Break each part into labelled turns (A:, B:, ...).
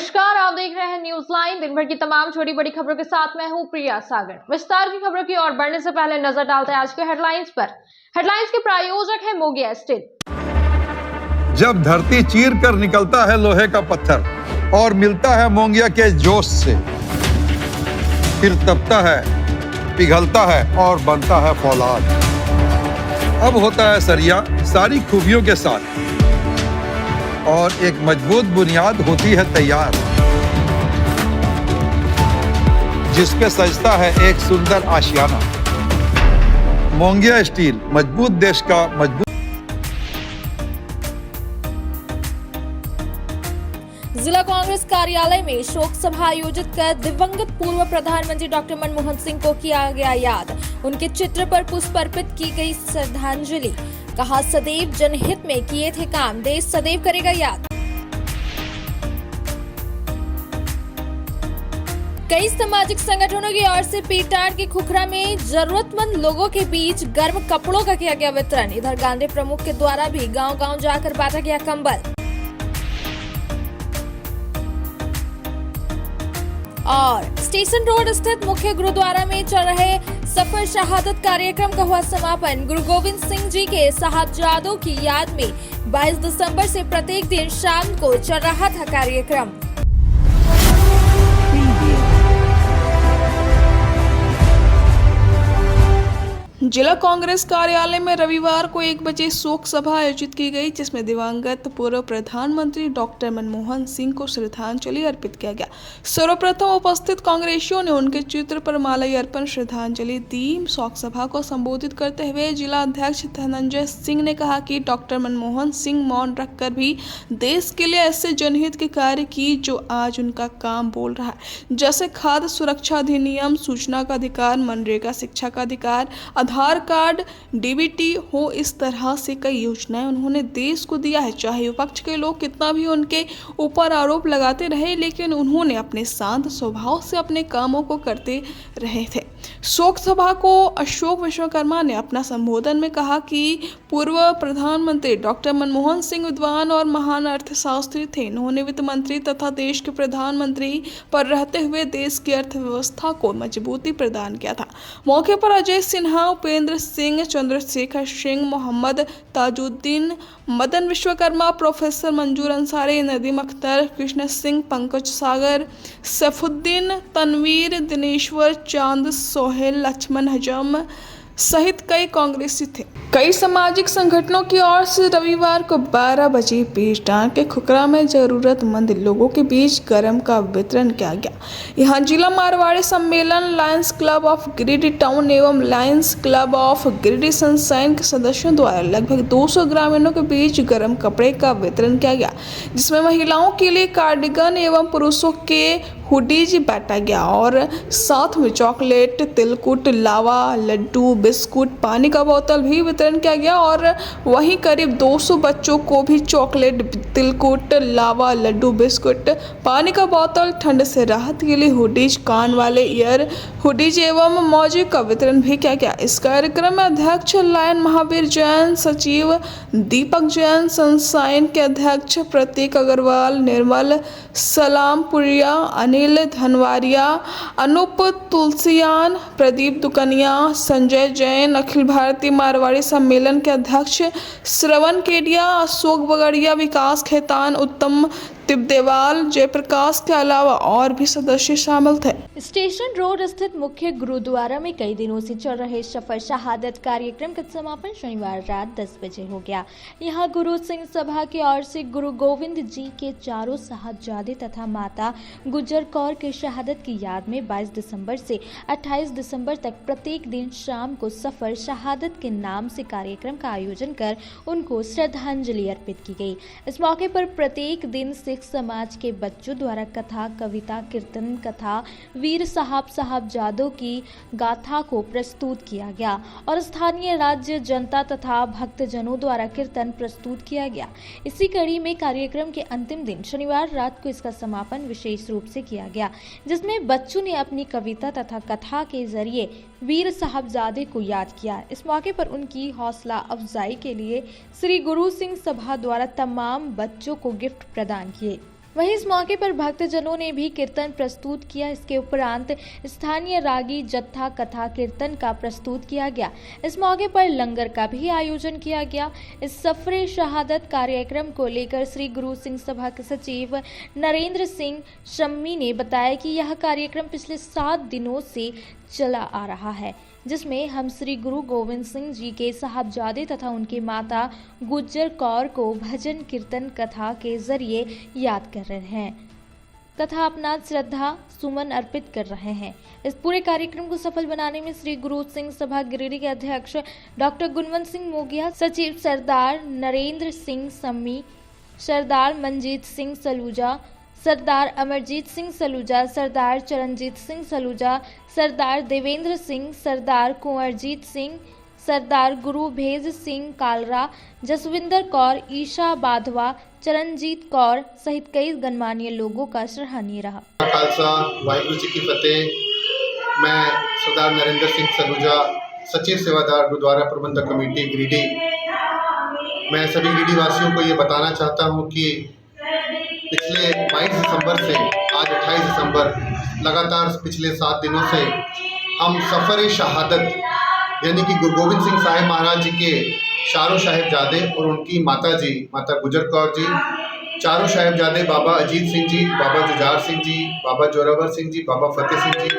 A: नमस्कार, आप देख रहे हैं न्यूज लाइन। दिन भर की तमाम छोटी बड़ी खबरों के साथ मैं हूं प्रिया सागर। विस्तार की खबरों की ओर बढ़ने से पहले नजर डालते हैं आज के हेडलाइंस पर। हेडलाइंस के प्रायोजक है मोंगिया स्टील।
B: जब धरती चीर कर निकलता है लोहे का पत्थर और मिलता है मोंगिया के जोश से, फिर तपता है, पिघलता है और बनता है फौलाद। अब होता है सरिया सारी खूबियों के साथ और एक मजबूत बुनियाद होती है तैयार, जिस पे सजता है एक सुंदर आशियाना। मोंगिया स्टील, मजबूत देश का मजबूत।
C: जिला कांग्रेस कार्यालय में शोक सभा आयोजित कर दिवंगत पूर्व प्रधानमंत्री डॉक्टर मनमोहन सिंह को किया गया याद। उनके चित्र पर पुष्प अर्पित की गई श्रद्धांजलि। कहा, सदैव जनहित में किए थे काम, देश सदैव करेगा याद। कई सामाजिक संगठनों की ओर से पीटाट के खुखरा में जरूरतमंद लोगों के बीच गर्म कपड़ों का किया गया वितरण। इधर गांधी प्रमुख के द्वारा भी गांव-गांव जाकर बांटा गया कंबल। और स्टेशन रोड स्थित मुख्य गुरुद्वारा में चल रहे सफर शहादत कार्यक्रम का हुआ समापन। गुरु गोविंद सिंह जी के साहबजादों की याद में 22 दिसंबर से प्रत्येक दिन शाम को चल रहा था कार्यक्रम। जिला कांग्रेस कार्यालय में रविवार को 1 बजे शोक सभा आयोजित की गई, जिसमें दिवंगत पूर्व प्रधानमंत्री डॉक्टर मनमोहन सिंह को श्रद्धांजलि अर्पित किया गया। सर्वप्रथम उपस्थित कांग्रेसियों ने उनके चित्र पर माल्यार्पण श्रद्धांजलि दी। शोक सभा को संबोधित करते हुए जिला अध्यक्ष धनंजय सिंह ने कहा कि डॉक्टर मनमोहन सिंह मौन रखकर भी देश के लिए ऐसे जनहित के कार्य की जो आज उनका काम बोल रहा है, जैसे खाद्य सुरक्षा अधिनियम, सूचना का अधिकार, मनरेगा, शिक्षा का अधिकार, आधार कार्ड, डीबीटी हो। इस तरह से कई योजनाएं उन्होंने देश को दिया है। चाहे विपक्ष के लोग कितना भी उनके ऊपर आरोप लगाते रहे, लेकिन उन्होंने अपने शांत स्वभाव से अपने कामों को करते रहे थे। शोक सभा को अशोक विश्वकर्मा ने अपना संबोधन में कहा कि पूर्व प्रधानमंत्री डॉक्टर मनमोहन सिंह विद्वान और महान अर्थशास्त्री थे। उन्होंने वित्त मंत्री तथा देश के प्रधानमंत्री पर रहते हुए देश की अर्थव्यवस्था को मजबूती प्रदान किया था। मौके पर अजय सिन्हा, उपेंद्र सिंह, चंद्रशेखर सिंह, मोहम्मद ताजुद्दीन, मदन विश्वकर्मा, प्रोफेसर मंजूर अंसारी, नदीम अख्तर, कृष्ण सिंह, पंकज सागर, सैफुद्दीन, तनवीर, दिनेश्वर, चांद, सोहेल, लक्ष्मण हजम सहित कई कांग्रेसी थे। कई सामाजिक संगठनों की ओर से रविवार को 12 बजे पीटाट के खुखरा में जरूरतमंद लोगों के बीच गरम का वितरण किया गया। यहां जिला मारवाड़ी सम्मेलन, Lions Club of Giridih town एवं Lions Club of Giridih sunshine के सदस्यों द्वारा लगभग 200 ग्रामीणों के बीच गरम कपड़े का वितरण किया गया, जिसमें महिलाओं के लिए कार्डिगन एवं पुरुषों के हुडीज बांटा गया और साथ में चॉकलेट, तिलकुट, लावा, लड्डू, बिस्कुट, पानी का बोतल भी वितरण किया गया। और वहीं करीब 200 बच्चों को भी चॉकलेट, तिलकुट, लावा, लड्डू, बिस्कुट, पानी का बोतल, ठंड से राहत के लिए हुडीज, कान वाले ईयर हुडीज एवं मौजे का वितरण भी किया गया। इस कार्यक्रम में अध्यक्ष लायन महावीर जैन, सचिव दीपक जैन, सनशाइन के अध्यक्ष प्रतीक अग्रवाल, निर्मल सलामपुरिया, अनिल धनवारिया, अनूप तुलसियान, प्रदीप दुकनिया, संजय जैन, अखिल भारतीय मारवाड़ी सम्मेलन के अध्यक्ष श्रवण केडिया, अशोक बगड़िया, विकास खेतान, उत्तम तिब्देवाल, जयप्रकाश के अलावा और भी सदस्य शामिल थे। स्टेशन रोड स्थित मुख्य गुरुद्वारा में कई दिनों से चल रहे सफर शहादत कार्यक्रम का समापन शनिवार रात 10 बजे हो गया। यहां गुरु सिंह सभा की ओर से गुरु गोविंद जी के चारों साहबजादे तथा माता गुजर कौर की शहादत की याद में 22 दिसंबर से 28 दिसंबर तक प्रत्येक दिन शाम को सफर शहादत के नाम से कार्यक्रम का आयोजन कर उनको श्रद्धांजलि अर्पित की गई। इस मौके पर प्रत्येक दिन सिख समाज के बच्चों द्वारा कथा, कविता, कीर्तन कथा, वीर साहबजादों की गाथा को प्रस्तुत किया गया और स्थानीय राज्य जनता तथा भक्तजनों द्वारा कीर्तन प्रस्तुत किया गया। इसी कड़ी में कार्यक्रम के अंतिम दिन शनिवार रात को इसका समापन विशेष रूप से किया गया, जिसमें बच्चों ने अपनी कविता तथा कथा के जरिए वीर साहबजादे को याद किया। इस मौके पर उनकी हौसला अफजाई के लिए श्री गुरु सिंह सभा द्वारा तमाम बच्चों को गिफ्ट प्रदान किए।
A: वहीं इस मौके पर भक्तजनों ने भी कीर्तन प्रस्तुत किया। इसके उपरांत स्थानीय रागी जत्था कथा कीर्तन का प्रस्तुत किया गया। इस मौके पर लंगर का भी आयोजन किया गया। इस सफरे शहादत कार्यक्रम को लेकर श्री गुरु सिंह सभा के सचिव नरेंद्र सिंह शम्मी ने बताया कि यह कार्यक्रम पिछले 7 दिनों से चला आ रहा है, जिसमें हम श्री गुरु गोविंद सिंह जी के साहबजादे तथा उनकी माता गुज्जर कौर को भजन कीर्तन कथा के जरिए याद कर रहे हैं तथा अपना श्रद्धा सुमन अर्पित कर रहे हैं। इस पूरे कार्यक्रम को सफल बनाने में श्री गुरु सिंह सभा गिरिडीह के अध्यक्ष डॉक्टर गुणवंत सिंह मोगिया, सचिव सरदार नरेंद्र सिंह सम्मी, सरदार मनजीत सिंह सलूजा, सरदार अमरजीत सिंह सलूजा, सरदार चरणजीत सिंह सलूजा, सरदार देवेंद्र सिंह, सरदार कुंवरजीत सिंह, सरदार गुरुभेज सिंह कालरा, जसविंदर कौर, ईशा बाधवा, चरणजीत कौर सहित कई गणमान्य लोगों का सराहनीय रहा।
D: खालसा वाहिगुरु जी की फतेह। मैं सरदार नरेंद्र सिंह सलूजा, सचिव सेवादार गुरुद्वारा प्रबंधक कमेटी गिरिडीह। मैं सभी गिरिडीह वासियों को ये बताना चाहता हूँ कि पिछले 22 दिसंबर से आज 28 दिसंबर लगातार पिछले 7 दिनों से हम सफ़र शहादत यानी कि गुरु गोविंद सिंह साहिब महाराज जी के चारों साहिबजादे और उनकी माता जी माता गुजर कौर जी, चारों साहिबजादे बाबा अजीत सिंह जी, बाबा जुझार सिंह जी, बाबा जोरावर सिंह जी, बाबा फतेह सिंह जी,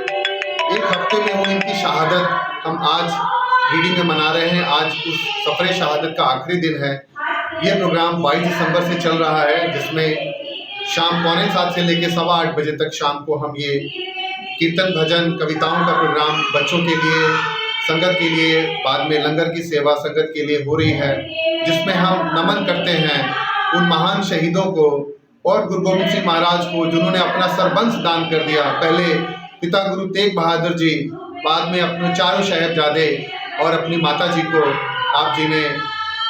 D: एक हफ्ते में हुई इनकी शहादत हम आज गिरिडीह में मना रहे हैं। आज उस सफ़र शहादत का आखिरी दिन है। ये प्रोग्राम 22 दिसंबर से चल रहा है, जिसमें शाम 7:15 से लेकर 8:15 बजे तक शाम को हम ये कीर्तन भजन कविताओं का प्रोग्राम बच्चों के लिए, संगत के लिए, बाद में लंगर की सेवा संगत के लिए हो रही है, जिसमें हम नमन करते हैं उन महान शहीदों को और गुरु गोविंद सिंह महाराज को, जिन्होंने अपना सर्वंस दान कर दिया। पहले पिता गुरु तेग बहादुर जी, बाद में अपने चारों साहिबजादे और अपनी माता जी को आप जी ने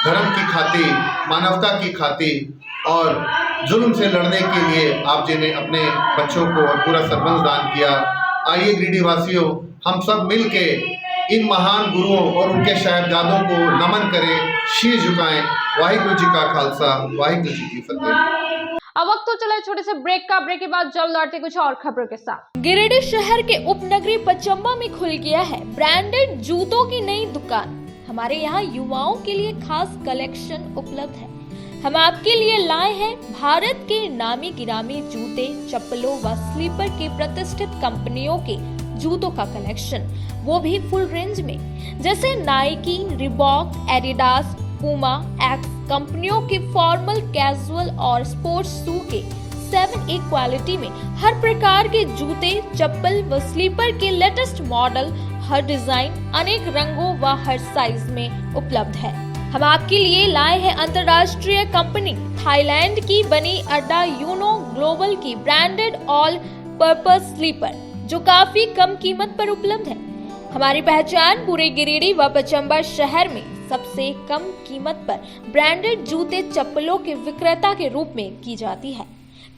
D: धर्म की खातिर, मानवता की खातिर और जुल्म से लड़ने के लिए आप जी ने अपने बच्चों को और पूरा सर्वंस दान किया। आइए गिरिडीह वासियों, हम सब मिल के इन महान गुरुओं और उनके साहिबजादों को नमन करें, शीश झुकाएं। वाहिगुरु जी का खालसा, वाहिगुरु जी की फतेह।
A: अब वक्त तो चला छोटे से ब्रेक का। ब्रेक के बाद जल्द लौटते कुछ और खबरों के साथ। गिरिडीह शहर के उपनगरी पचम्बा में खुल गया है ब्रांडेड जूतों की नई दुकान। हमारे यहाँ युवाओं के लिए खास कलेक्शन उपलब्ध है। हम आपके लिए लाए हैं भारत के नामी गिरामी जूते, चप्पलों व स्लीपर के प्रतिष्ठित कंपनियों के जूतों का कलेक्शन, वो भी फुल रेंज में, जैसे Nike, Reebok, Adidas, Puma, x कंपनियों के फॉर्मल, कैजुअल और स्पोर्ट्स शू के 7A क्वालिटी में हर प्रकार के जूते, चप्पल व स्लीपर के लेटेस्ट मॉडल, हर डिजाइन, अनेक रंगों व हर साइज में उपलब्ध है। हम आपके लिए लाए हैं अंतर्राष्ट्रीय कंपनी थाईलैंड की बनी अड्डा यूनो ग्लोबल की ब्रांडेड ऑल पर्पस स्लीपर, जो काफी कम कीमत पर उपलब्ध है। हमारी पहचान पूरे गिरिडीह व पचम्बा शहर में सबसे कम कीमत पर ब्रांडेड जूते चप्पलों के विक्रेता के रूप में की जाती है।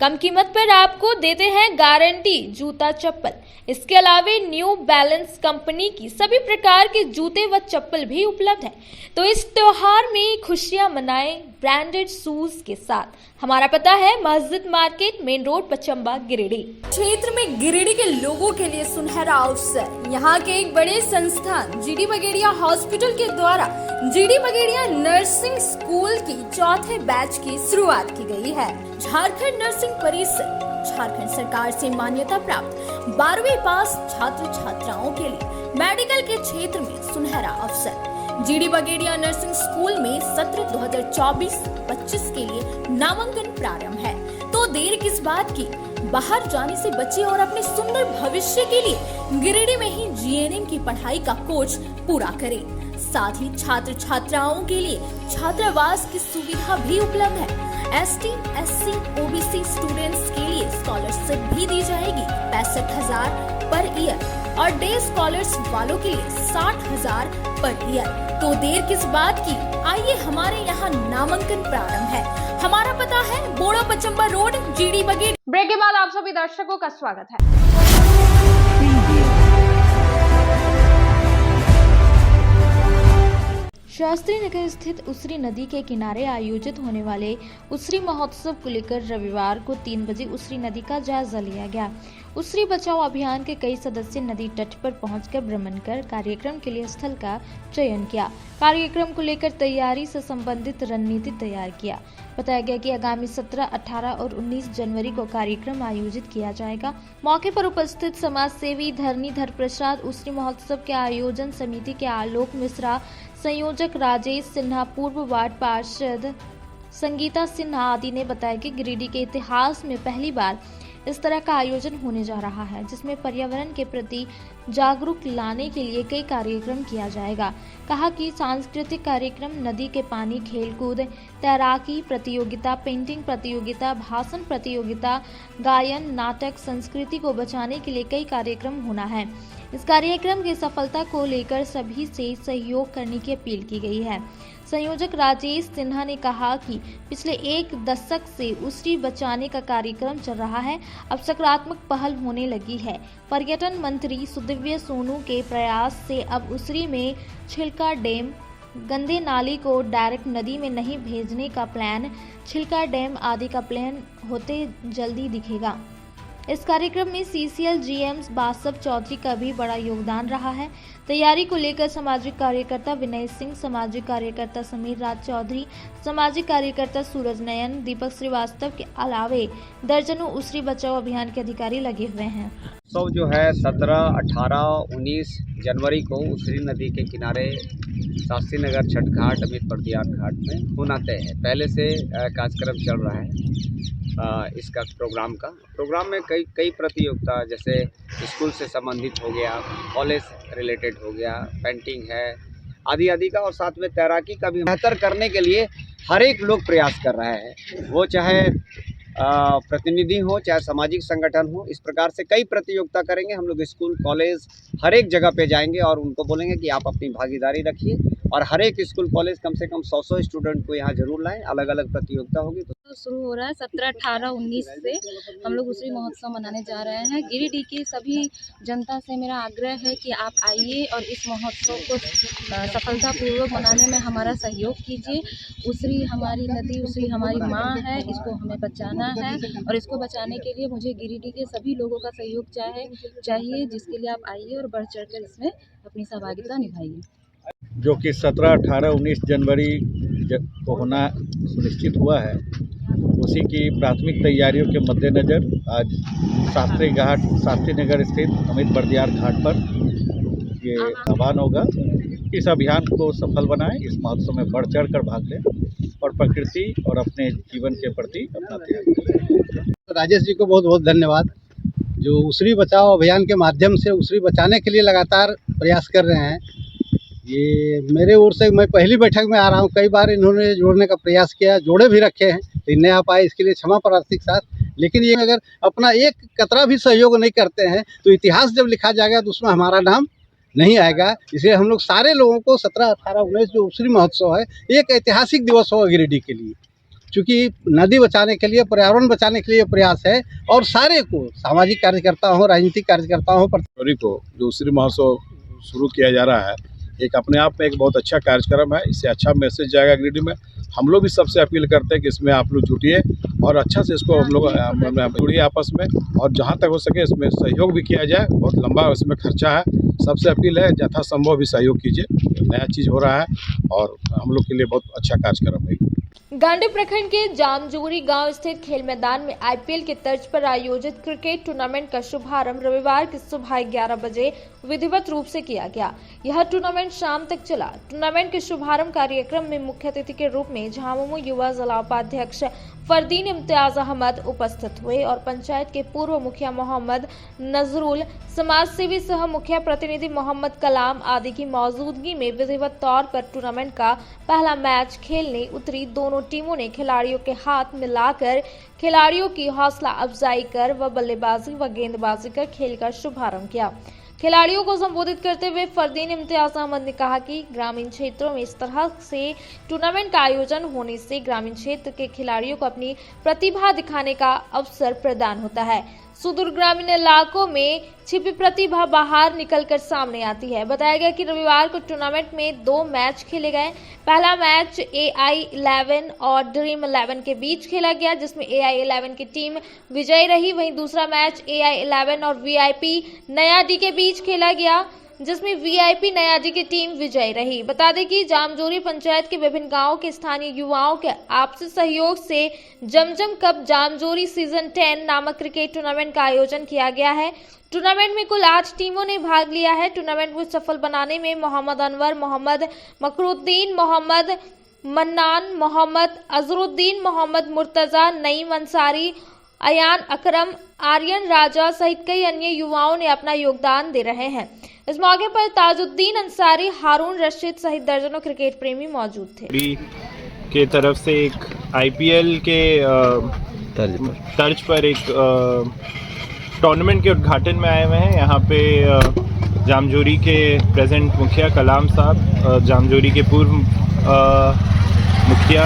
A: कम कीमत पर आपको देते हैं गारंटी जूता चप्पल। इसके अलावे न्यू बैलेंस कंपनी की सभी प्रकार के जूते व चप्पल भी उपलब्ध है। तो इस त्योहार में खुशियां मनाएं ब्रांडेड शूज के साथ। हमारा पता है मस्जिद market, main road, Pachamba, Giridih.
E: क्षेत्र में गिरिडीह के लोगों के लिए सुनहरा अवसर। यहाँ के एक बड़े संस्थान जीडी बगेड़िया हॉस्पिटल के द्वारा जीडी बगेड़िया नर्सिंग स्कूल की 4थे बैच की शुरुआत की गई है। झारखंड नर्सिंग परिषद झारखंड सरकार से मान्यता प्राप्त 12वीं पास छात्र छात्राओं के लिए मेडिकल के क्षेत्र में सुनहरा अवसर। जीडी बगेड़िया नर्सिंग स्कूल में सत्र 2024-25 के लिए नामांकन प्रारंभ है। तो देर किस बात की, बाहर जाने से बचे और अपने सुंदर भविष्य के लिए गिरिडीह में ही जीएनएम की पढ़ाई का कोर्स पूरा करें। साथ ही छात्र छात्राओं के लिए छात्रावास की सुविधा भी उपलब्ध है। ST, SC, OBC स्टूडेंट्स के लिए स्कॉलरशिप भी दी जाएगी 65,000 पर ईयर और डे स्कॉलर्स वालों के लिए 60,000 पर ईयर। तो देर किस बात की, आइए हमारे यहाँ नामांकन प्रारंभ है। हमारा पता है Boro Pachamba road, GD Bagedia.
A: Break के बाद आप सभी दर्शकों का स्वागत है। शास्त्री नगर स्थित उसरी नदी के किनारे आयोजित होने वाले उसरी महोत्सव को लेकर रविवार को 3 बजे उसरी नदी का जायजा लिया गया। उसरी बचाओ अभियान के कई सदस्य नदी तट पर पहुंचकर भ्रमण कर कार्यक्रम के लिए स्थल का चयन किया। कार्यक्रम को लेकर तैयारी से संबंधित रणनीति तैयार किया। बताया गया कि आगामी 17, 18 और 19 जनवरी को कार्यक्रम आयोजित किया जाएगा। मौके पर उपस्थित समाज सेवी धरणीधर प्रसाद, उसरी महोत्सव के आयोजन समिति के आलोक मिश्रा, संयोजक राजेश सिन्हा, पूर्व वार्ड पार्षद संगीता सिन्हा आदि ने बताया कि गिरिडीह के इतिहास में पहली बार इस तरह का आयोजन होने जा रहा है, जिसमें पर्यावरण के प्रति जागरूक लाने के लिए कई कार्यक्रम किया जाएगा। कहा कि सांस्कृतिक कार्यक्रम, नदी के पानी, खेलकूद, तैराकी प्रतियोगिता, पेंटिंग प्रतियोगिता, भाषण प्रतियोगिता, गायन, नाटक, संस्कृति को बचाने के लिए कई कार्यक्रम होना है। इस कार्यक्रम की सफलता को लेकर सभी से सहयोग करने की अपील की गई है। संयोजक राजेश सिन्हा ने कहा कि पिछले 1 दशक से उसरी बचाने का कार्यक्रम चल रहा है, अब सकारात्मक पहल होने लगी है। पर्यटन मंत्री सुदिव्य सोनू के प्रयास से अब उसरी में छिलका डैम, गंदे नाली को डायरेक्ट नदी में नहीं भेजने का प्लान, छिलका डैम आदि का प्लान होते जल्दी दिखेगा। इस कार्यक्रम में CCL GMs बासव चौधरी का भी बड़ा योगदान रहा है। तैयारी को लेकर सामाजिक कार्यकर्ता विनय सिंह, सामाजिक कार्यकर्ता समीर राज चौधरी, सामाजिक कार्यकर्ता सूरज नयन, दीपक श्रीवास्तव के अलावे दर्जनों उसरी बचाओ अभियान के अधिकारी लगे हुए हैं।
F: उत्सव जो है 17, 18, 19 जनवरी को उसरी नदी के किनारे शास्त्री नगर छठ घाट, अमित बर्दियार घाट में होना तय है। पहले से कार्यक्रम चल रहा है इसका प्रोग्राम में कई प्रतियोगिता, जैसे स्कूल से संबंधित हो गया, कॉलेज रिलेटेड हो गया, पेंटिंग है आदि का, और साथ में तैराकी का भी बेहतर करने के लिए हर एक लोग प्रयास कर रहे हैं। वो चाहे प्रतिनिधि हो, चाहे सामाजिक संगठन हो, इस प्रकार से कई प्रतियोगिता करेंगे। हम लोग स्कूल, कॉलेज हर एक जगह पे जाएंगे और उनको बोलेंगे कि आप अपनी भागीदारी रखिए, और हर एक स्कूल, कॉलेज कम से कम 100 स्टूडेंट को यहाँ जरूर लाएं। अलग अलग प्रतियोगिता होगी।
G: तो शुरू हो रहा है 17, 18, 19 से हम लोग उसरी महोत्सव मनाने जा रहे हैं। गिरिडीह की सभी जनता से मेरा आग्रह है कि आप आइए और इस महोत्सव को सफलतापूर्वक मनाने में हमारा सहयोग कीजिए। उसरी हमारी नदी, उसरी हमारी माँ है, इसको हमें बचाना है, और इसको बचाने के लिए मुझे गिरिडीह के सभी लोगों का सहयोग चाहिए, जिसके लिए आप आइए और बढ़ चढ़ कर इसमें अपनी सहभागिता निभाइए।
H: जो कि 17, 18, 19 जनवरी को होना सुनिश्चित हुआ है, उसी की प्राथमिक तैयारियों के मद्देनज़र आज शास्त्री नगर स्थित अमित बर्दियार घाट पर ये आह्वान होगा। इस अभियान को सफल बनाएं, इस महोत्सव में बढ़ चढ़ कर भाग लें और प्रकृति और अपने जीवन के प्रति अपना त्याग करें।
I: राजेश जी को बहुत बहुत धन्यवाद, जो उसरी बचाओ अभियान के माध्यम से उसरी बचाने के लिए लगातार प्रयास कर रहे हैं। ये मेरे ओर से, मैं पहली बैठक में आ रहा हूँ, कई बार इन्होंने जोड़ने का प्रयास किया, जोड़े भी रखे हैं, लेकिन नहीं आ पाए, इसके लिए क्षमा प्रार्थी के साथ। लेकिन ये अगर अपना एक कतरा भी सहयोग नहीं करते हैं तो इतिहास जब लिखा जाएगा तो उसमें हमारा नाम नहीं आएगा। इसलिए हम लोग सारे लोगों को 17, 18, 19 जो उसरी महोत्सव है, एक ऐतिहासिक दिवस होगा गिरिडीह के लिए, क्योंकि नदी बचाने के लिए, पर्यावरण बचाने के लिए प्रयास है। और सारे को, सामाजिक कार्यकर्ता हो, राजनीतिक कार्यकर्ता हो,
H: को जो उसरी महोत्सव शुरू किया जा रहा है, एक अपने आप में एक बहुत अच्छा कार्यक्रम है। इससे अच्छा मैसेज जाएगा गिरिडीह में। हम लोग भी सबसे अपील करते हैं कि इसमें आप लोग जुटिए और अच्छा से इसको हम लोग जुड़िए आपस में, और जहाँ तक हो सके इसमें सहयोग भी किया जाए। बहुत लंबा इसमें खर्चा है, सबसे अपील है यथासंभव भी सहयोग कीजिए। नया चीज़ हो रहा है और हम लोग के लिए बहुत अच्छा कार्यक्रम है।
A: गांडी प्रखंड के जामजोरी गांव स्थित खेल मैदान में IPL के तर्ज पर आयोजित क्रिकेट टूर्नामेंट का शुभारंभ रविवार की सुबह 11 बजे विधिवत रूप से किया गया। यह टूर्नामेंट शाम तक चला। टूर्नामेंट के शुभारंभ कार्यक्रम में मुख्य अतिथि के रूप में झामुमो युवा जिला उपाध्यक्ष फरदीन इम्तियाज अहमद उपस्थित हुए और पंचायत के पूर्व मुखिया मोहम्मद नजरुल, समाज सेवी सह मुखिया प्रतिनिधि मोहम्मद कलाम आदि की मौजूदगी में विधिवत तौर पर टूर्नामेंट का पहला मैच खेलने उतरी दोनों टीमों ने खिलाड़ियों के हाथ मिलाकर खिलाड़ियों की हौसला अफजाई कर व बल्लेबाजी व गेंदबाजी कर खेल का शुभारंभ किया। खिलाड़ियों को संबोधित करते हुए फरदीन इम्तियाज अहमद ने कहा कि ग्रामीण क्षेत्रों में इस तरह से टूर्नामेंट का आयोजन होने से ग्रामीण क्षेत्र के खिलाड़ियों को अपनी प्रतिभा दिखाने का अवसर प्रदान होता है। सुदूर ग्रामीण इलाकों में छिपी प्रतिभा बाहर निकलकर सामने आती है। बताया गया कि रविवार को टूर्नामेंट में 2 मैच खेले गए। पहला मैच AI11 और ड्रीम 11 के बीच खेला गया, जिसमें AI11 की टीम विजयी रही। वहीं दूसरा मैच AI11 और VIP नयाडी के बीच खेला गया, जिसमें VIP नयाडी की टीम विजयी रही। बता दें कि जामजोरी पंचायत के विभिन्न गांवों के स्थानीय युवाओं के आपसी सहयोग से जमजम कप जामजोरी सीजन 10 नामक क्रिकेट टूर्नामेंट का आयोजन किया गया है। टूर्नामेंट में कुल 8 टीमों ने भाग लिया है। टूर्नामेंट को सफल बनाने में मोहम्मद अनवर, मोहम्मद मकरुद्दीन, मोहम्मद मन्नान, मोहम्मद अजरुद्दीन, मोहम्मद मुर्तजा, नईम अंसारी, अयान अकरम, आर्यन राजा सहित कई अन्य युवाओं ने अपना योगदान दे रहे हैं। इस मौके पर ताजुद्दीन अंसारी, हारून रशीद सहित दर्जनों क्रिकेट प्रेमी मौजूद थे।
J: के तरफ से एक IPL के तर्ज पर एक टूर्नामेंट के उद्घाटन में आए हुए हैं। यहाँ पे जामजोरी के प्रेजेंट मुखिया कलाम साहब, जामजोरी के पूर्व मुखिया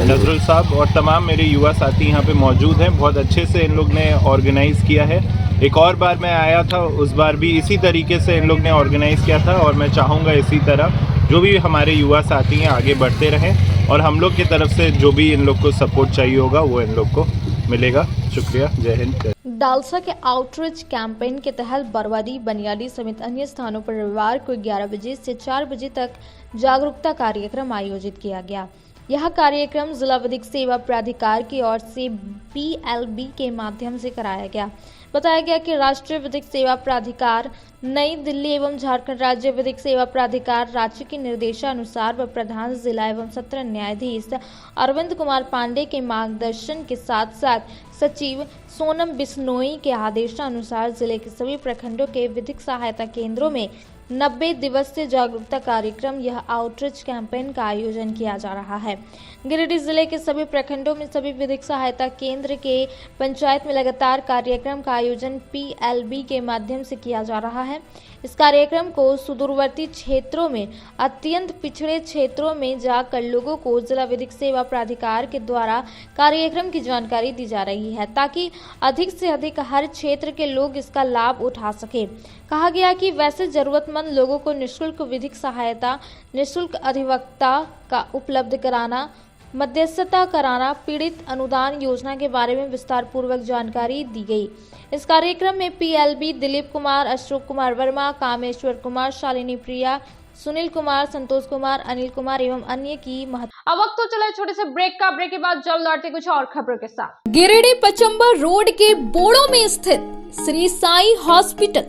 J: नजरुल साहब और तमाम मेरे युवा साथी यहाँ पे मौजूद हैं। बहुत अच्छे से इन लोग ने ऑर्गेनाइज़ किया है। एक और बार मैं आया था, उस बार भी इसी तरीके से इन लोग ने ऑर्गेनाइज़ किया था और मैं चाहूँगा इसी तरह जो भी हमारे युवा साथी हैं आगे बढ़ते रहें और हम लोग की तरफ से जो भी इन लोग को सपोर्ट चाहिए होगा वो इन लोग को मिलेगा। शुक्रिया, जय हिंद।
A: डालसा के आउटरीच कैंपेन के तहत बरवाडी, बनियाडी समेत अन्य स्थानों पर रविवार को 11 बजे से 4 बजे तक जागरूकता कार्यक्रम आयोजित किया गया। यह कार्यक्रम जिला विधिक सेवा प्राधिकार की ओर से PLB के माध्यम से कराया गया। बताया गया कि राष्ट्रीय विधिक सेवा प्राधिकार नई दिल्ली एवं झारखंड राज्य विधिक सेवा प्राधिकार रांची के निर्देशानुसार व प्रधान जिला एवं सत्र न्यायाधीश अरविंद कुमार पांडे के मार्गदर्शन के साथ साथ सचिव सोनम बिश्नोई के आदेशानुसार जिले के सभी प्रखंडों के विधिक सहायता केंद्रों में 90 दिवसीय जागरूकता कार्यक्रम यह आउटरीच कैंपेन का आयोजन किया जा रहा है। गिरिडीह जिले के सभी प्रखंडों में सभी विधिक सहायता केंद्र के पंचायत में लगातार कार्यक्रम का आयोजन PLB के माध्यम से किया जा रहा है। इस कार्यक्रम को सुदूरवर्ती क्षेत्रों में, अत्यंत पिछड़े क्षेत्रों में जाकर लोगों को जिला विधिक सेवा प्राधिकार के द्वारा कार्यक्रम की जानकारी दी जा रही है, ताकि अधिक से अधिक हर क्षेत्र के लोग इसका लाभ उठा सके। कहा गया कि वैसे जरूरतमंद लोगों को निःशुल्क विधिक सहायता, निःशुल्क अधिवक्ता का उपलब्ध कराना, मध्यस्थता कराना, पीड़ित अनुदान योजना के बारे में विस्तार पूर्वक जानकारी दी गई। इस कार्यक्रम में PLB दिलीप कुमार, अशोक कुमार वर्मा, कामेश्वर कुमार, शालिनी प्रिया, सुनील कुमार, संतोष कुमार, अनिल कुमार एवं अन्य की महत्व। अब वक्त तो चले छोटे से ब्रेक का। ब्रेक के बाद जल्द लौटते कुछ और खबरों के साथ। गिरिडीह पचम्बर रोड के बोड़ो में स्थित श्री साई हॉस्पिटल।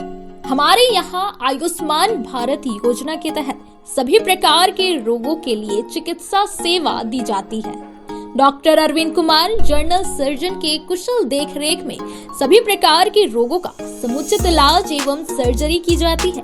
A: हमारे यहाँ आयुष्मान भारत योजना के तहत सभी प्रकार के रोगों के लिए चिकित्सा सेवा दी जाती है। Doctor Arvind Kumar, general surgeon के कुशल देखरेख में सभी प्रकार के रोगों का समुचित इलाज एवं सर्जरी की जाती है।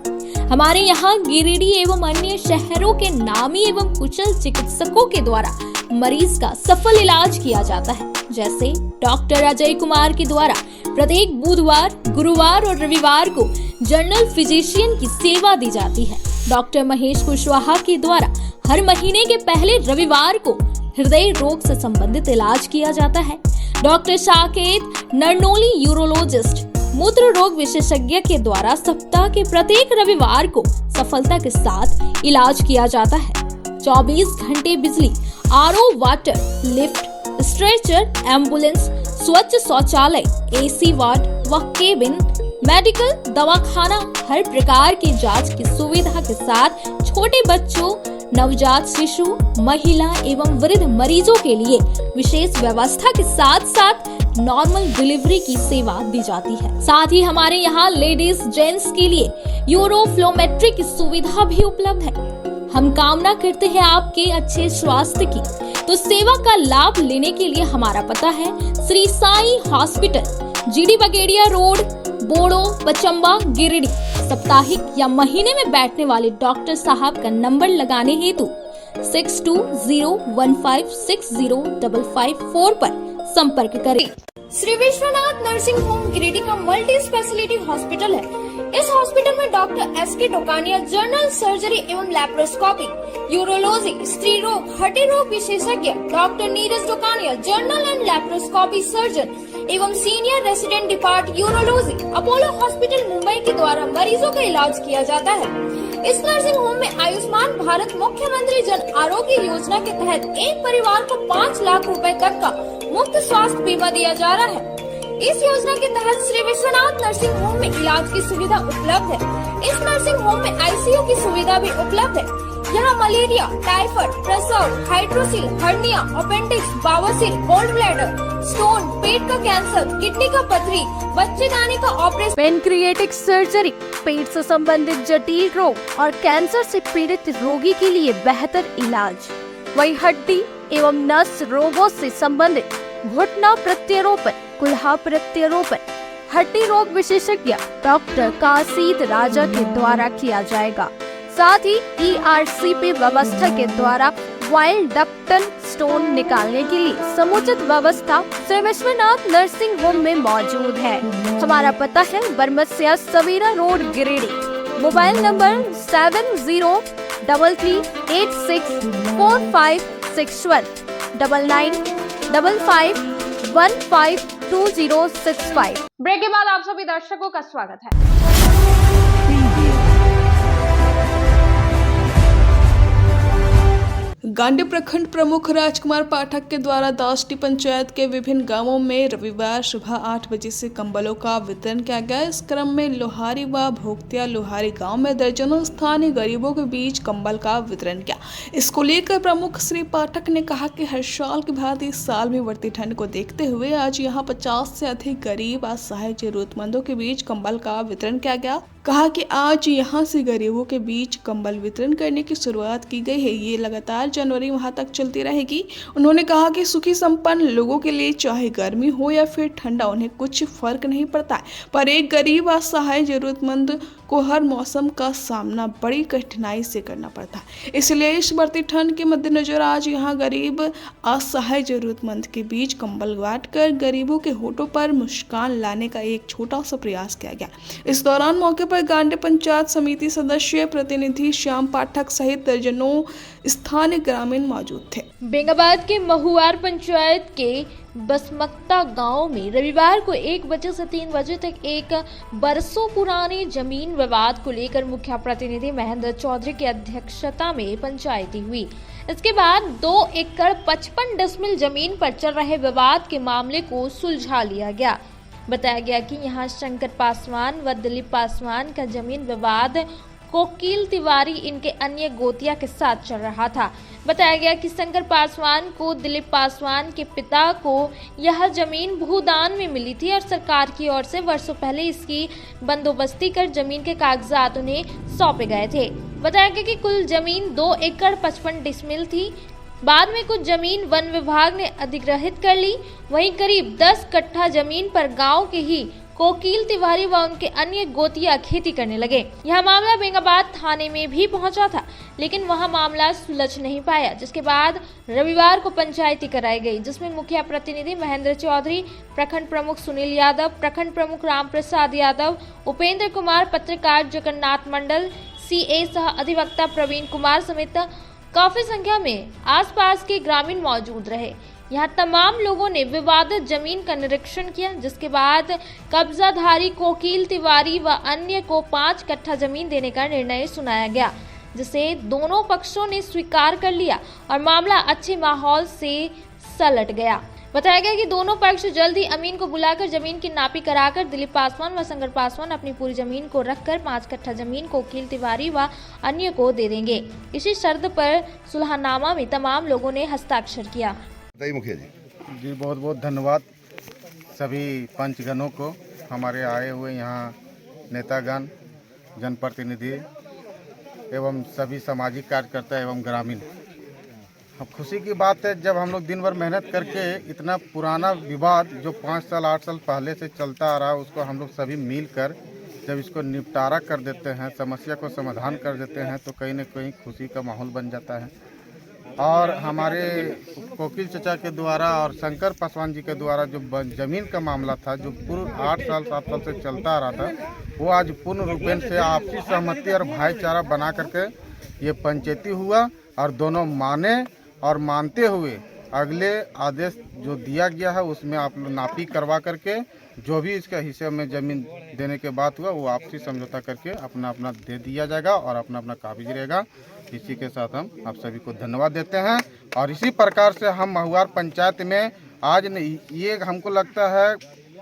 A: हमारे यहाँ गिरिडीह एवं अन्य शहरों के नामी एवं कुशल चिकित्सकों के द्वारा मरीज का सफल इलाज किया जाता है। जैसे डॉक्टर अजय कुमार के द्वारा प्रत्येक बुधवार, गुरुवार और रविवार को जनरल फिजिशियन की सेवा दी जाती है। डॉक्टर महेश कुशवाहा के द्वारा हर महीने के पहले रविवार को हृदय रोग से संबंधित इलाज किया जाता है। डॉक्टर साकेत नरनोली यूरोलॉजिस्ट मूत्र रोग विशेषज्ञ के द्वारा सप्ताह के प्रत्येक रविवार को सफलता के साथ इलाज किया जाता है। 24 घंटे बिजली, RO water, lift, stretcher, ambulance, स्वच्छ शौचालय, AC वार्ड व केबिन, मेडिकल, दवाखाना, हर प्रकार की जांच की सुविधा के साथ छोटे बच्चों, नवजात शिशु, महिला एवं वृद्ध मरीजों के लिए विशेष व्यवस्था के साथ साथ नॉर्मल डिलीवरी की सेवा दी जाती है। साथ ही हमारे यहाँ लेडीज जेंट्स के लिए यूरोफ्लोमेट्री की सुविधा भी उपलब्ध है। हम कामना करते हैं आपके अच्छे स्वास्थ्य की, तो सेवा का लाभ लेने के लिए हमारा पता है Shri Sai hospital, GD Bagedia road, Boro, Pachamba, Giridih. साप्ताहिक या महीने में बैठने वाले डॉक्टर साहब का नंबर लगाने हेतु 6201560554 पर संपर्क करें।
E: श्री विश्वनाथ नर्सिंग होम गिरिडीह का मल्टी स्पेशलिटी हॉस्पिटल है। इस हॉस्पिटल में doctor SK Tokania general surgery एवं लैप्रोस्कोपी, यूरोलॉजी, स्त्री रोग, हड्डी रोग विशेषज्ञ, doctor Neeraj Tokania general and laparoscopy surgeon एवं senior resident depart urology Apollo hospital Mumbai के द्वारा मरीजों का इलाज किया जाता है। इस नर्सिंग होम में आयुष्मान भारत मुख्यमंत्री जन आरोग्य योजना के तहत एक परिवार को 5 लाख रुपए तक का मुफ्त स्वास्थ्य बीमा दिया जा रहा है। इस योजना के तहत श्री विश्वनाथ नर्सिंग होम में इलाज की सुविधा उपलब्ध है। इस नर्सिंग होम में आईसीयू की सुविधा भी उपलब्ध है। यहाँ मलेरिया, टाइफाइड, प्रसव, हाइड्रोसिल, हर्निया, अपेंडिक्स, बवासीर, गोल्ड ब्लैडर, स्टोन, पेट का कैंसर, किडनी का पथरी, बच्चेदानी का ऑपरेशन,
A: पेनक्रिएटिक सर्जरी, पेट से संबंधित जटिल रोग और कैंसर से पीड़ित रोगी के लिए बेहतर इलाज। वही हड्डी एवं नस रोगों से संबंधित घुटना प्रत्यारोपण, कुल्हा प्रत्यारोपण, हड्डी रोग विशेषज्ञ डॉक्टर कासिद राजा के द्वारा किया जाएगा। साथ ही ERCP व्यवस्था के द्वारा वाइल्ड डक्टन स्टोन निकालने के लिए समुचित व्यवस्था श्री विश्वनाथ नर्सिंग होम में मौजूद है। हमारा पता है Baramasia Savera road, Giridih. Mobile number 7033864561 9955152065। Break के बाद आप सभी दर्शकों का स्वागत है।
C: गांडी प्रखंड प्रमुख राजकुमार पाठक के द्वारा दाष्टी पंचायत के विभिन्न गांवों में रविवार सुबह 8 बजे से कंबलों का वितरण किया गया। इस क्रम में लोहारी व भोगतिया लोहारी गांव में दर्जनों स्थानीय गरीबों के बीच कंबल का वितरण किया। इसको लेकर प्रमुख श्री पाठक ने कहा कि हर साल की भांति इस साल भी बढ़ती ठंड को देखते हुए आज यहां 50 से अधिक गरीब असहाय जरूरतमंदों के बीच कंबल का वितरण किया गया। कहा कि आज यहां से गरीबों के बीच कंबल वितरण करने की शुरुआत की गई है। ये लगातार जनवरी माह तक चलती रहेगी। उन्होंने कहा कि सुखी संपन्न लोगों के लिए चाहे गर्मी हो या फिर ठंडा उन्हें कुछ फर्क नहीं पड़ता है, पर एक गरीब असहाय जरूरतमंद को हर मौसम का सामना बड़ी कठिनाई से करना पड़ता है। इसलिए इस बढ़ती ठंड के मद्देनजर आज यहाँ गरीब असहाय जरूरतमंद के बीच कंबल बांटकर गरीबों के होठों पर मुस्कान लाने का एक छोटा सा प्रयास किया गया। इस दौरान मौके पर गांडी पंचायत समिति सदस्य प्रतिनिधि श्याम पाठक सहित दर्जनों स्थानीय ग्रामीण मौजूद थे।
A: बेंगाबाद के महुआर पंचायत के बसमक्ता गांव में रविवार को 1 बजे से 3 बजे तक एक बरसों पुराने जमीन विवाद को लेकर मुखिया प्रतिनिधि महेंद्र चौधरी की अध्यक्षता में पंचायती हुई। इसके बाद 2 एकड़ 55 डिसमिल जमीन पर चल रहे विवाद के मामले को सुलझा लिया गया। बताया गया कि यहां शंकर पासवान व दिलीप पासवान का जमीन विवाद कोकिल तिवारी इनके अन्य गोतिया के साथ चल रहा था। बताया गया कि शंकर पासवान को दिलीप पासवान के पिता को यह जमीन भूदान में मिली थी और सरकार की ओर से वर्षों पहले इसकी बंदोबस्ती कर जमीन के कागजात उन्हें सौंपे गए थे। बताया गया कि कुल जमीन 2 एकड़ 55 डिसमिल थी। बाद में कुछ जमीन वन विभाग ने अधिग्रहित कर ली। वहीं करीब 10 कट्ठा जमीन पर गांव के ही कोकिल तिवारी व उनके अन्य गोतिया खेती करने लगे। यह मामला बेंगाबाद थाने में भी पहुंचा था, लेकिन वहां मामला सुलझ नहीं पाया, जिसके बाद रविवार को पंचायती कराई गई, जिसमें मुखिया प्रतिनिधि महेंद्र चौधरी, प्रखंड प्रमुख सुनील यादव, प्रखंड प्रमुख राम प्रसाद यादव, उपेंद्र कुमार, पत्रकार जगन्नाथ मंडल, CA सह अधिवक्ता प्रवीण कुमार समेत काफी संख्या में आसपास के ग्रामीण मौजूद रहे। यहाँ तमाम लोगों ने विवादित जमीन का निरीक्षण किया, जिसके बाद कब्जाधारी कोकिल तिवारी व अन्य को 5 कट्ठा जमीन देने का निर्णय सुनाया गया, जिसे दोनों पक्षों ने स्वीकार कर लिया और मामला अच्छे माहौल से सलट गया। बताया गया कि दोनों पक्ष जल्द ही अमीन को बुलाकर जमीन की नापी कराकर दिलीप पासवान व शंकर पासवान अपनी पूरी जमीन को रखकर 5 कट्ठा जमीन कोकिल तिवारी व अन्य को दे देंगे। इसी शर्त पर सुलहनामा में तमाम लोगों ने हस्ताक्षर किया।
K: मुखिया जी बहुत बहुत धन्यवाद सभी पंचगणों को, हमारे आए हुए यहाँ नेतागण, जनप्रतिनिधि एवं सभी सामाजिक कार्यकर्ता एवं ग्रामीण। अब खुशी की बात है जब हम लोग दिन भर मेहनत करके इतना पुराना विवाद जो 5 साल 8 साल पहले से चलता आ रहा है उसको हम लोग सभी मिलकर जब इसको निपटारा कर देते हैं, समस्या को समाधान कर देते हैं, तो कहीं न कहीं खुशी का माहौल बन जाता है। और हमारे कोकिल चचा के द्वारा और शंकर पासवान जी के द्वारा जो जमीन का मामला था जो पूर्व 8 साल 7 साल से चलता आ रहा था, वो आज पूर्ण रूपेण से आपसी सहमति और भाईचारा बना करके ये पंचायती हुआ और दोनों माने और मानते हुए अगले आदेश जो दिया गया है उसमें आप लोग नापी करवा करके जो भी इसका हिस्से में ज़मीन देने के बाद हुआ वो आपसी समझौता करके अपना अपना दे दिया जाएगा और अपना अपना काबिज रहेगा। इसी के साथ हम आप सभी को धन्यवाद देते हैं। और इसी प्रकार से हम महुआर पंचायत में आज ये हमको लगता है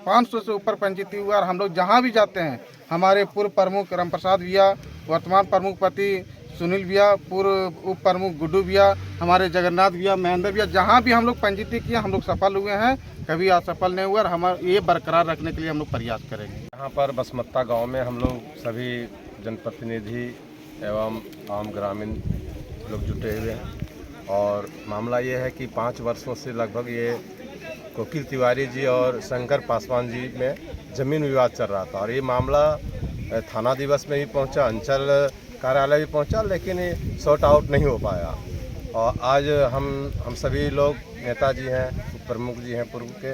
K: 500 से ऊपर पंचायती हुआ। और हम लोग जहाँ भी जाते हैं हमारे पूर्व प्रमुख रामप्रसाद भैया, वर्तमान प्रमुख पति सुनील भैया, पूर्व उप प्रमुख गुड्डू भैया, हमारे जगन्नाथ भैया, महेंद्र भैया, जहाँ भी हम लोग पंचायती किए हम लोग सफल हुए हैं, कभी असफल नहीं हुआ। और हम ये बरकरार रखने के लिए हम लोग प्रयास करेंगे।
L: यहाँ पर बसमत्ता गांव में हम लोग सभी जनप्रतिनिधि एवं आम ग्रामीण लोग जुटे हुए हैं। और मामला ये है कि 5 वर्षों से लगभग ये कोकिल तिवारी जी और शंकर पासवान जी में ज़मीन विवाद चल रहा था। और ये मामला थाना दिवस में भी पहुँचा, अंचल कार्यालय भी पहुँचा, लेकिन ये सॉर्ट आउट नहीं हो पाया। और आज हम सभी लोग नेताजी हैं, प्रमुख जी हैं पूर्व के,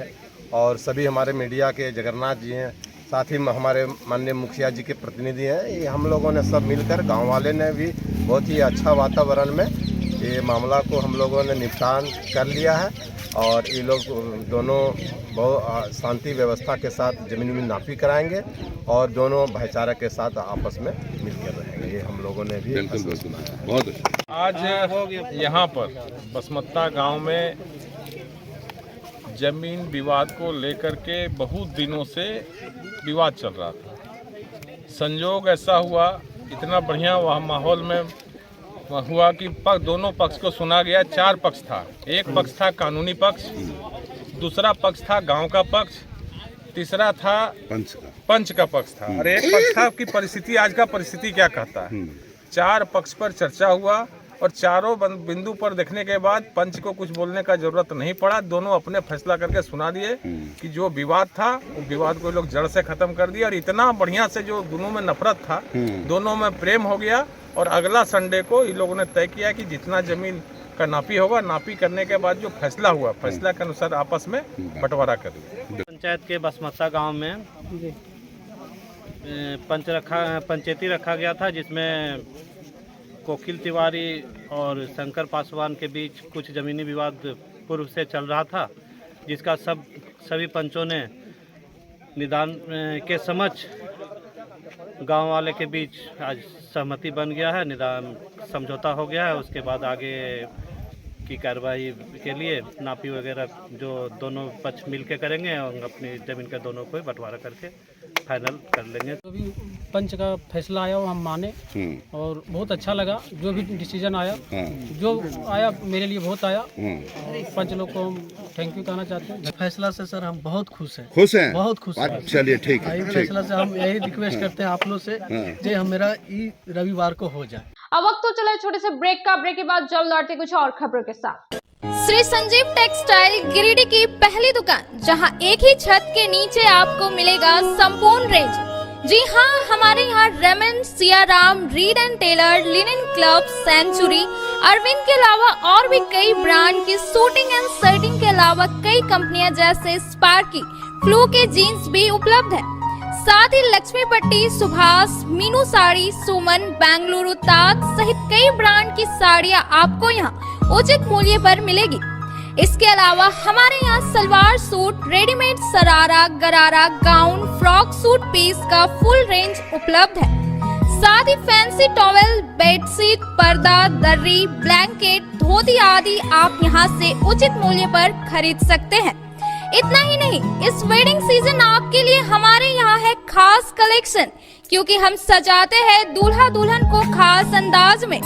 L: और सभी हमारे मीडिया के जगन्नाथ जी हैं, साथ ही हमारे माननीय मुखिया जी के प्रतिनिधि हैं। ये हम लोगों ने सब मिलकर, गांव वाले ने भी बहुत ही अच्छा वातावरण में ये मामला को हम लोगों ने निपटान कर लिया है। और ये लोग दोनों बहुत शांति व्यवस्था के साथ ज़मीन नापी कराएंगे और दोनों भाईचारा के साथ आपस में मिलकर रहेंगे। ये हम लोगों ने भी
M: बहुत अच्छा।
J: आज यहाँ पर बसमत्ता गांव में जमीन विवाद को लेकर के बहुत दिनों से विवाद चल रहा था। संयोग ऐसा हुआ, इतना बढ़िया वह माहौल में हुआ कि दोनों पक्ष को सुना गया। 4 पक्ष था। एक पक्ष था कानूनी पक्ष, दूसरा पक्ष था गांव का पक्ष, तीसरा था पंच का पक्ष था, और एक पक्ष था कि परिस्थिति, आज का परिस्थिति क्या कहता है। 4 पक्ष पर चर्चा हुआ और चारों बिंदु पर देखने के बाद पंच को कुछ बोलने का जरूरत नहीं पड़ा। दोनों अपने फैसला करके सुना दिए कि जो विवाद था वो विवाद को लोग जड़ से खत्म कर दिया। और इतना बढ़िया से जो दोनों में नफरत था, दोनों में प्रेम हो गया। और अगला संडे को इन लोगों ने तय किया कि जितना जमीन का नापी होगा, नापी करने के बाद जो फैसला हुआ, फैसला के अनुसार आपस में बंटवारा करेंगे।
N: पंचायत के बसमत्ता गांव में पंचायती रखा गया था, जिसमें कोकिल तिवारी और शंकर पासवान के बीच कुछ ज़मीनी विवाद पूर्व से चल रहा था, जिसका सभी पंचों ने निदान के समक्ष गांव वाले के बीच आज सहमति बन गया है, निदान समझौता हो गया है। उसके बाद आगे की कार्रवाई के लिए नापी वगैरह जो दोनों पक्ष मिल के करेंगे और अपनी ज़मीन का दोनों को बंटवारा करके फाइनल कर लेंगे।
O: जो भी पंच का फैसला आया वो हम माने और बहुत अच्छा लगा। जो भी डिसीजन आया, जो आया मेरे लिए बहुत आया। पंच लोग को हम थैंक यू कहना चाहते हैं। फैसला से सर हम बहुत खुश हैं। बहुत खुश हैं।
M: चलिए ठीक है।
O: फैसला से हम यही रिक्वेस्ट करते हैं आप लोग से जे हमारा रविवार को हो जाए।
A: अब वक्त तो चला छोटे से ब्रेक का। ब्रेक के बाद जल्द लौटते कुछ और खबरों के साथ।
E: श्री संजीव टेक्सटाइल गिरिडीह की पहली दुकान, जहां एक ही छत के नीचे आपको मिलेगा संपूर्ण रेंज। जी हां, हमारे यहाँ Raymond, Siyaram, Reid and Taylor, linen club, century, Arvind के अलावा और भी कई ब्रांड की सूटिंग एंड शर्टिंग के अलावा कई कंपनियां जैसे स्पार्की, फ्लू के जीन्स भी उपलब्ध है। साथ ही लक्ष्मी पट्टी, सुभाष, मीनू साड़ी, सुमन, बेंगलुरु ताज सहित कई ब्रांड की साड़ियां आपको यहाँ उचित मूल्य पर मिलेगी। इसके अलावा हमारे यहाँ सलवार सूट, रेडीमेड सरारा, गरारा, गाउन, फ्रॉक सूट पीस का फुल रेंज उपलब्ध है। साथ ही फैंसी टॉवेल, बेडशीट, पर्दा, दर्री, ब्लैंकेट, धोती आदि आप यहाँ से उचित मूल्य पर खरीद सकते हैं। इतना ही नहीं, इस वेडिंग सीजन आपके लिए हमारे यहाँ है खास कलेक्शन, क्योंकि हम सजाते हैं दूल्हा दुल्हन को खास अंदाज में।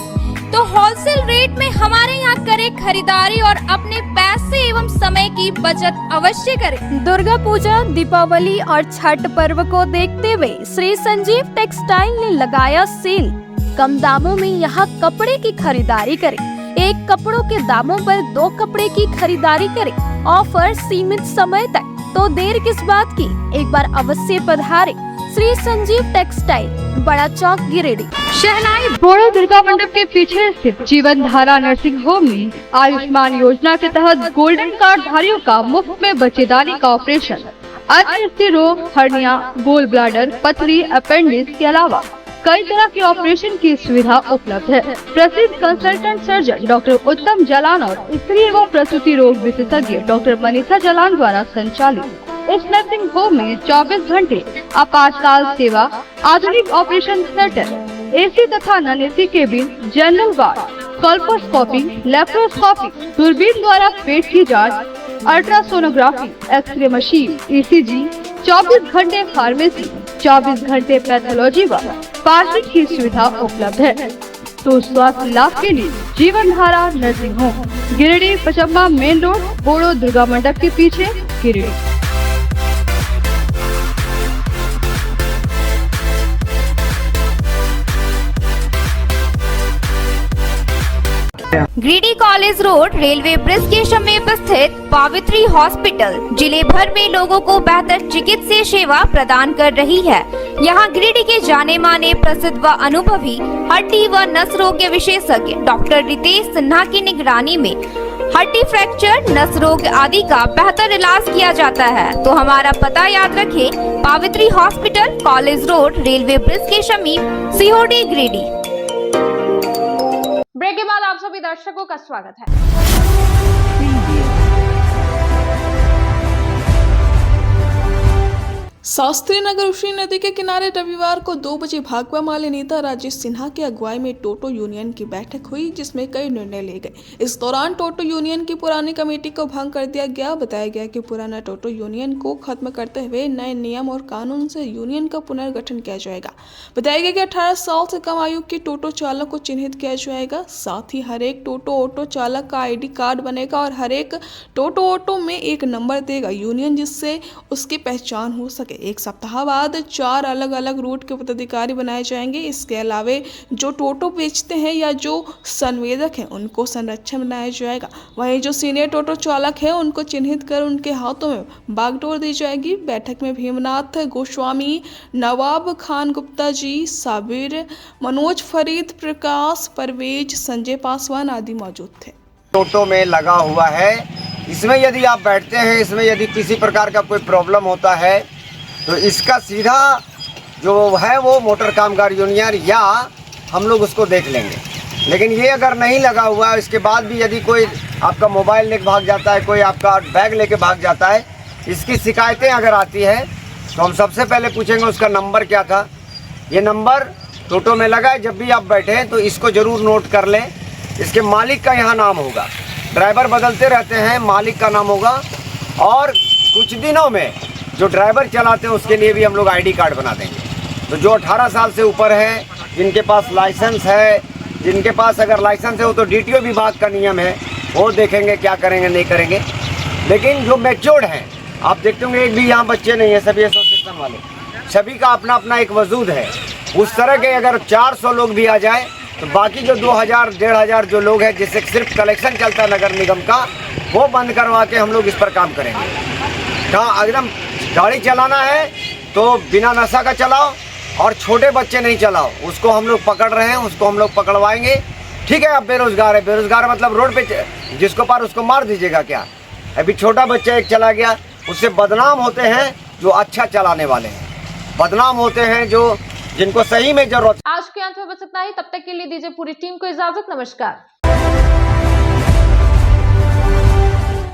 E: तो होलसेल रेट में हमारे यहाँ करें खरीदारी और अपने पैसे एवं समय की बचत अवश्य करें।
A: दुर्गा पूजा, दीपावली और छठ पर्व को देखते हुए श्री संजीव टेक्सटाइल ने लगाया सेल। कम दामों में यहाँ कपड़े की खरीदारी करें। एक कपड़ों के दामों पर 2 कपड़े की खरीदारी करें। ऑफर सीमित समय तक, तो देर किस बात की, एक बार अवश्य पधारें। श्री संजीव टेक्सटाइल, बड़ा चौक, गिरिडीह।
P: शहनाई बोड़ो दुर्गा मंडप के पीछे स्थित जीवन धारा नर्सिंग होम में आयुष्मान योजना के तहत गोल्डन कार्ड धारियों का मुफ्त में बच्चेदानी का ऑपरेशन, अन्य स्त्री रोग, हर्निया, गोल ब्लाडर, पथरी, अपेंडिक्स के अलावा कई तरह के ऑपरेशन की सुविधा उपलब्ध है। प्रसिद्ध कंसल्टेंट सर्जन डॉक्टर उत्तम जालान और स्त्री एवं प्रसूति रोग विशेषज्ञ डॉक्टर मनीषा जालान द्वारा संचालित इस नर्सिंग होम में 24 घंटे आपातकाल सेवा, आधुनिक ऑपरेशन थिएटर, AC तथा non AC cabin, general ward, colposcopy, laparoscopy, दूरबीन द्वारा पेट की जांच, अल्ट्रासोनोग्राफी, एक्सरे मशीन, ECG, 24 घंटे फार्मेसी, 24 घंटे पैथोलॉजी व पार्किंग की सुविधा उपलब्ध है। तो स्वास्थ्य लाभ के लिए Jeevan Dhara nursing home, Giridih Pachamba main road, Boro Durga मंडप के पीछे, Giridih.
Q: Giridih college road railway bridge के समीप स्थित पावित्री हॉस्पिटल जिले भर में लोगों को बेहतर चिकित्सीय सेवा प्रदान कर रही है। यहाँ गिरिडीह के जाने माने प्रसिद्ध व अनुभवी हड्डी व नस रोग के विशेषज्ञ डॉक्टर रितेश सिन्हा की निगरानी में हड्डी फ्रैक्चर, नस रोग आदि का बेहतर इलाज किया जाता है। तो हमारा पता याद रखें, Pavitri hospital, college road, railway bridge के समीप, सीहोडी, गिरिडीह।
A: ब्रेक के बाद आप सभी दर्शकों का स्वागत है।
C: शास्त्री नगर उशरी नदी के किनारे रविवार को 2 बजे भाकपा माले नेता राजेश सिन्हा की अगुवाई में टोटो यूनियन की बैठक हुई, जिसमें कई निर्णय लिए गए। इस दौरान टोटो यूनियन की पुरानी कमेटी को भंग कर दिया गया। बताया गया कि पुराना टोटो यूनियन को खत्म करते हुए नए नियम और कानून से यूनियन का पुनर्गठन किया जाएगा। बताया गया कि 18 साल से कम आयु के टोटो चालक को चिन्हित किया जाएगा। साथ ही हर एक टोटो ऑटो चालक का ID कार्ड बनेगा और हर एक टोटो ऑटो में एक नंबर देगा यूनियन, जिससे उसकी पहचान हो सके। एक सप्ताह बाद 4 अलग अलग रूट के पदाधिकारी बनाए जाएंगे। इसके अलावे जो टोटो बेचते हैं या जो संवेदक हैं उनको संरक्षण बनाया जाएगा। वहीं जो सीनियर टोटो चालक हैं उनको चिन्हित कर उनके हाथों में बागडोर दी जाएगी। बैठक में भीमनाथ गोस्वामी, नवाब खान गुप्ता जी, साबिर, मनोज फरीद, प्रकाश, परवेज, संजय पासवान आदि मौजूद थे।
R: टोटो में लगा हुआ है, इसमें यदि आप बैठते हैं, इसमें यदि किसी प्रकार का कोई प्रॉब्लम होता है तो इसका सीधा जो है वो मोटर कामगार यूनियन या हम लोग उसको देख लेंगे। लेकिन ये अगर नहीं लगा हुआ है, इसके बाद भी यदि कोई आपका मोबाइल लेके भाग जाता है, कोई आपका बैग लेके भाग जाता है, इसकी शिकायतें अगर आती है तो हम सबसे पहले पूछेंगे उसका नंबर क्या था। ये नंबर टोटो में लगा है, जब भी आप बैठे तो इसको ज़रूर नोट कर लें। इसके मालिक का यहाँ नाम होगा, ड्राइवर बदलते रहते हैं, मालिक का नाम होगा। और कुछ दिनों में जो ड्राइवर चलाते हैं उसके लिए भी हम लोग ID कार्ड बना देंगे। तो जो 18 साल से ऊपर है, जिनके पास लाइसेंस है, जिनके पास अगर लाइसेंस है वो तो DTO विभाग का नियम है, वो देखेंगे क्या करेंगे नहीं करेंगे। लेकिन जो मैच्योर्ड हैं, आप देखते होंगे एक भी यहाँ बच्चे नहीं है, सभी एसोसिएशन वाले, सभी का अपना अपना एक वजूद है। उस तरह के अगर 400 लोग भी आ जाए तो बाकी जो 2000 1500 जो लोग हैं जिससे सिर्फ कलेक्शन चलता है नगर निगम का, वो बंद करवा के हम लोग इस पर काम करेंगे। कहाँ एकदम गाड़ी चलाना है तो बिना नशा का चलाओ और छोटे बच्चे नहीं चलाओ, उसको हम लोग पकड़ रहे हैं, उसको हम लोग पकड़वाएंगे। ठीक है, अब बेरोजगार है, बेरोजगार मतलब रोड पे जिसको पार उसको मार दीजिएगा क्या? अभी छोटा बच्चा एक चला गया, उससे बदनाम होते हैं जो अच्छा चलाने वाले हैं, बदनाम होते हैं जो जिनको सही में जरूरत।
A: आज के अंत में बस इतना ही, तब तक के लिए दीजिए पूरी टीम को इजाजत। नमस्कार।